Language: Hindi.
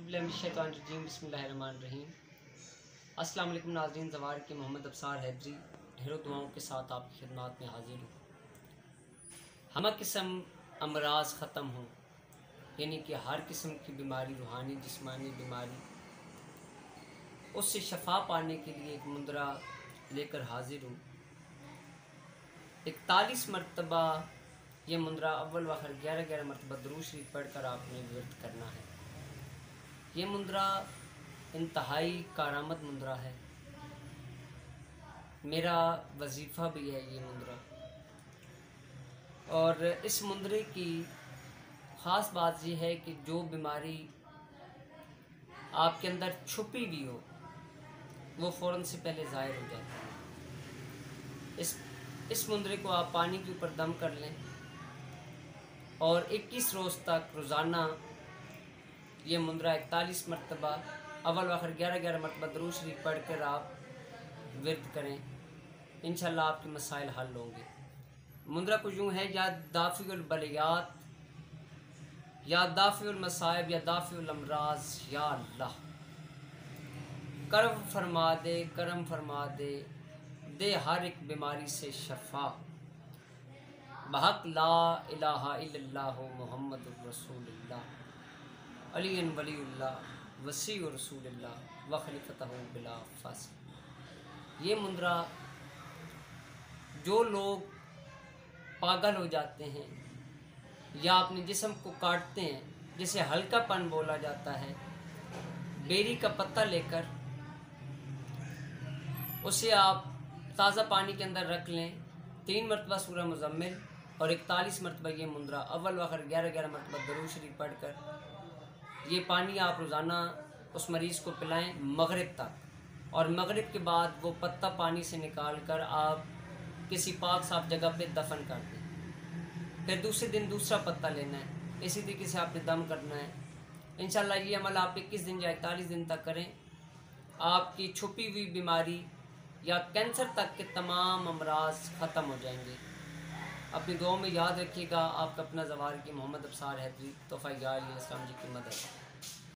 औज़ुबिल्लाहिमिनश्शैतानिर्रजीम बिस्मिल्लाहिर्रहमानिर्रहीम। अस्सलाम वालेकुम नाज़रीन, ज़वार के मोहम्मद अब्सार हैदरी ढेरों दुआओं के साथ आपकी खिदमत में हाजिर हूँ। हम किस्म अमराज ख़त्म हों, यानी कि हर किस्म की बीमारी, रूहानी जिस्मानी बीमारी, उससे शफा पाने के लिए एक मुंदरा लेकर हाजिर हूँ। 41 मरतबा ये मुंदरा अव्वल व आखिर 11-11 मरतबा दुरूद शरीफ पढ़कर आपने विर्द करना है। ये मुंदरा इंतहाई कारामद मुंदरा है, मेरा वजीफ़ा भी है ये मुंदरा। और इस मुंदरे की ख़ास बात यह है कि जो बीमारी आपके अंदर छुपी भी हो वो फ़ौरन से पहले ज़ाहिर हो जाती है। इस मुंदरे को आप पानी के ऊपर दम कर लें और 21 रोज़ तक रोज़ाना ये मुंदरा 41 मरतबा अव्वल आखिर 11-11 मरतबा दुरूद शरीफ पढ़ कर आप विर्द करें, इंशाअल्लाह आपके मसाइल हल होंगे। मुंदरा कुछ यूँ है, या दाफ़िउल बलियात, या दाफ़िउल मसाइब, या दाफ़िउल अमराज, या अल्लाह करम फरमा दे हर एक बीमारी से शफा, बहक ला इलाहा इल्लल्लाह मुहम्मदुर रसूलुल्लाह अलीन वलीउल्लाह वसी रसूलुल्लाह व खलीफतहु बिला फासिल। ये मुंदरा जो लोग पागल हो जाते हैं या अपने जिस्म को काटते हैं, जिसे हल्कापन बोला जाता है, बेरी का पत्ता लेकर उसे आप ताज़ा पानी के अंदर रख लें, 3 मरतबा सूरह मुज़म्मिल और 41 मरतबा ये मुंदरा अव्वल आखिर 11-11 मरतबा दुरूद शरीफ पढ़कर ये पानी आप रोज़ाना उस मरीज़ को पिलाएं मगरिब तक। और मगरिब के बाद वो पत्ता पानी से निकाल कर आप किसी पाक साफ जगह पे दफन कर दें। फिर दूसरे दिन दूसरा पत्ता लेना है, इसी तरीके से आपने दम करना है। इंशाअल्लाह ये अमल आप 21 दिन या 41 दिन तक करें, आपकी छुपी हुई बीमारी या कैंसर तक के तमाम अमराज ख़त्म हो जाएंगे। अपनी दुआओं में याद रखिएगा। आपका अपना ज़वार की मोहम्मद अब्सार हैदरी, तोहफ़ा या अली इस्लाम जी की मदद।